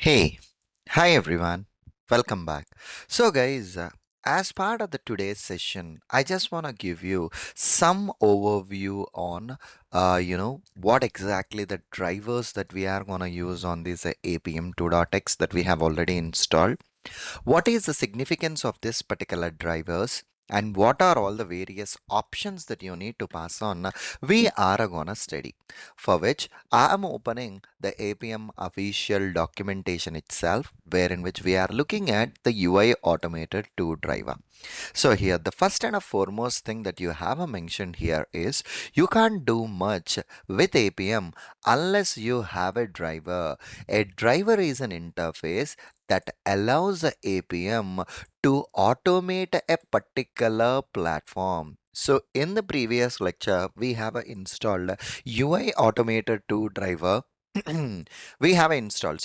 Hey, hi everyone. Welcome back. So guys, as part of the today's session, I just want to give you some overview on what exactly the drivers that we are going to use on this APM 2.x that we have already installed. What is the significance of this particular drivers? And what are all the various options that you need to pass on? We are gonna study. For which I am opening the APM official documentation itself, wherein which we are looking at the UI automated 2 driver. So here, the first and a foremost thing that you have mentioned here is you can't do much with APM unless you have a driver. A driver is an interface that allows the APM to automate a particular platform. So in the previous lecture, we have installed UI automated 2 driver. We have installed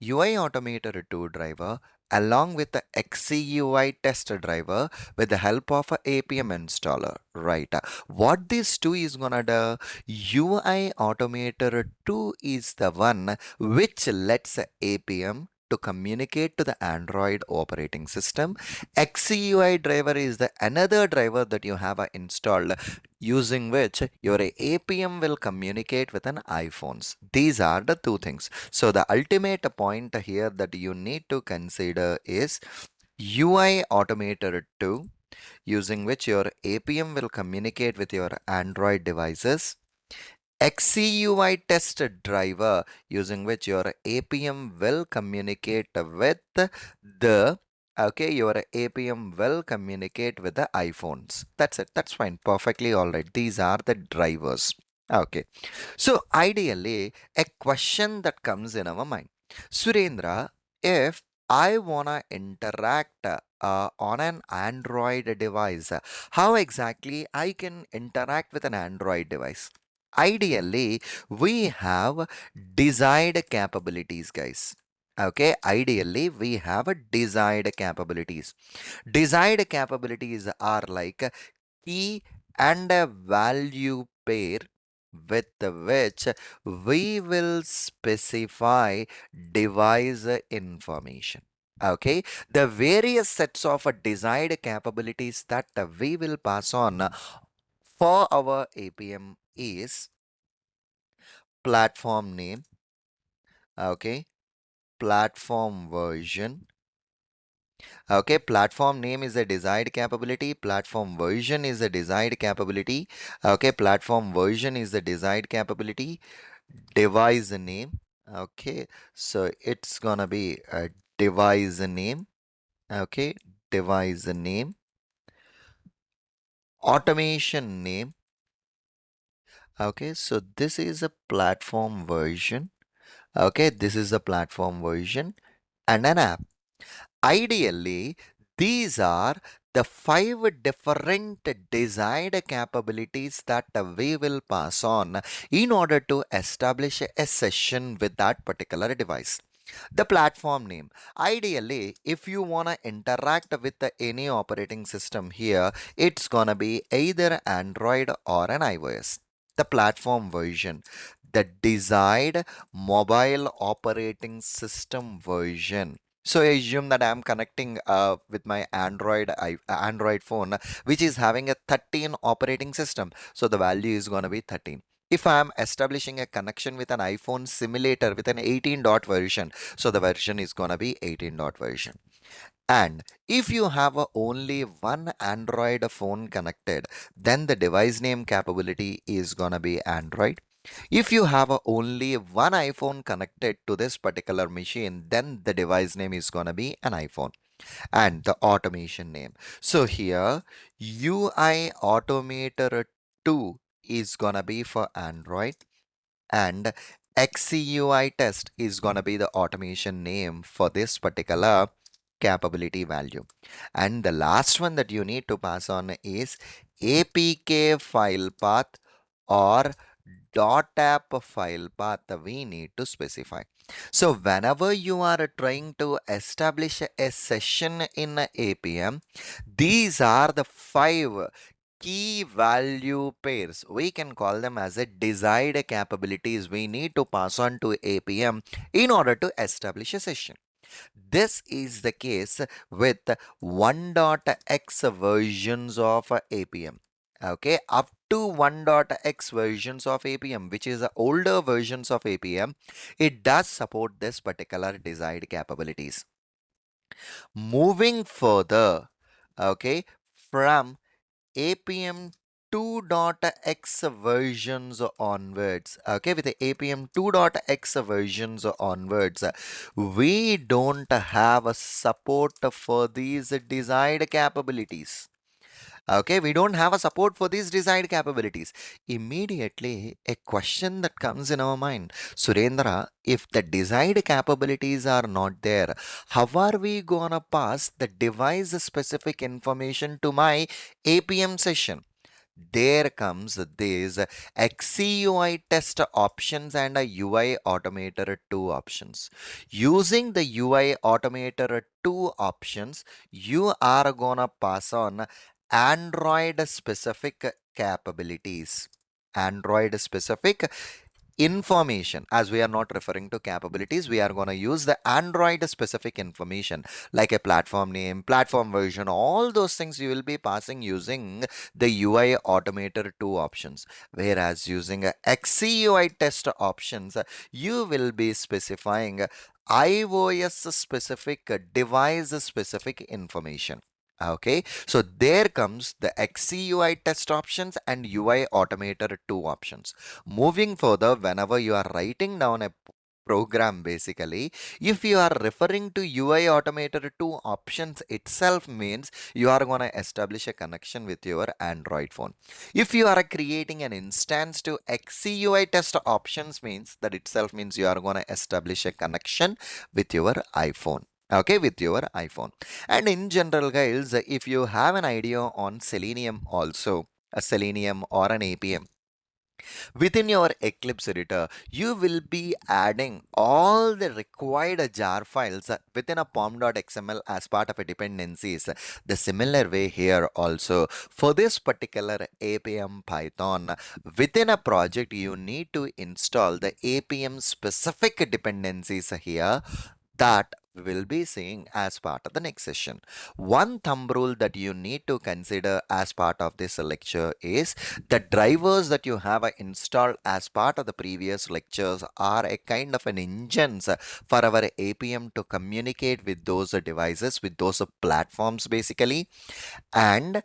UI automated 2 driver along with the XCUI test driver with the help of a APM installer, right? What this two is gonna do, UI Automator 2 is the one which lets APM to communicate to the Android operating system. XCUI driver is the another driver that you have installed using which your APM will communicate with an iPhones. These are the two things. So the ultimate point here that you need to consider is UI Automator 2, using which your APM will communicate with your Android devices. XCUI test driver, using which your APM will communicate with the your APM will communicate with the iPhones. That's it. That's fine. Perfectly all right. These are the drivers. Okay. So ideally, a question that comes in our mind, Surendra, if I wanna interact on an Android device, how exactly I can interact with an Android device? Ideally, we have desired capabilities, guys. Okay, ideally, we have a desired capabilities. Desired capabilities are like key and a value pair with which we will specify device information. Okay, the various sets of desired capabilities that we will pass on for our APM is platform name, okay, platform version. Okay, platform name is a desired capability, platform version is a desired capability. Okay, platform version is the desired capability, device name. Okay, so it's gonna be a device name. Okay, device name, automation name. Okay, so this is a platform version. Okay, this is a platform version and an app. Ideally, these are the 5 different desired capabilities that we will pass on in order to establish a session with that particular device. The platform name. Ideally, if you want to interact with any operating system here, it's gonna be either Android or an iOS. The platform version, the desired mobile operating system version. So I assume that I'm connecting with my Android phone, which is having a 13 operating system. So the value is going to be 13. If I'm establishing a connection with an iPhone simulator with an 18 dot version, so the version is going to be 18 dot version. And if you have only one Android phone connected, then the device name capability is going to be Android. If you have only one iPhone connected to this particular machine, then the device name is going to be an iPhone and the automation name. So here, UI Automator 2 is going to be for Android and XCUI test is going to be the automation name for this particular capability value. And the last one that you need to pass on is APK file path or .app file path we need to specify. So whenever you are trying to establish a session in APM, these are the 5 key value pairs. We can call them as a desired capabilities we need to pass on to APM in order to establish a session. This is the case with 1.x versions of APM. Okay, up to 1.x versions of APM, which is the older versions of APM, it does support this particular desired capabilities. Moving further, okay, from APM 2.x versions onwards, okay, with the APM 2.x versions onwards, we don't have a support for these desired capabilities. Okay, we don't have a support for these desired capabilities. Immediately, a question that comes in our mind, Surendra, if the desired capabilities are not there, how are we gonna pass the device specific information to my APM session? There comes these XCUI test options and a UI Automator 2 options. Using the UI Automator 2 options, you are gonna pass on Android specific capabilities. Android specific information. As we are not referring to capabilities, we are going to use the Android specific information like a platform name, platform version, all those things you will be passing using the UI Automator 2 options. Whereas using a XCUI test options, you will be specifying iOS specific, device specific information. Okay, so there comes the XCUI test options and UI Automator 2 options. Moving further, whenever you are writing down a program, basically, if you are referring to UI Automator 2 options itself, means you are going to establish a connection with your Android phone. If you are creating an instance to XCUI test options, means that itself means you are going to establish a connection with your iPhone. Okay, with your iPhone. And in general, guys, if you have an idea on Selenium also, a Selenium or an APM, within your Eclipse editor, you will be adding all the required jar files within a pom.xml as part of a dependencies. The similar way here also, for this particular APM Python, within a project, you need to install the APM specific dependencies here that we will be seeing as part of the next session. One thumb rule that you need to consider as part of this lecture is the drivers that you have installed as part of the previous lectures are a kind of an engines for our APM to communicate with those devices, with those platforms basically. And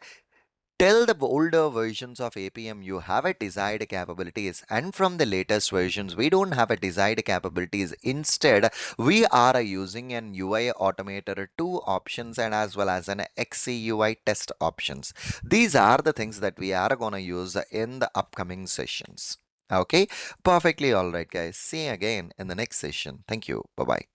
tell the older versions of APM you have a desired capabilities, and from the latest versions we don't have a desired capabilities. Instead, we are using an UI Automator 2 options and as well as an XCUI test options. These are the things that we are going to use in the upcoming sessions. Okay, perfectly all right, guys. See you again in the next session. Thank you. Bye bye.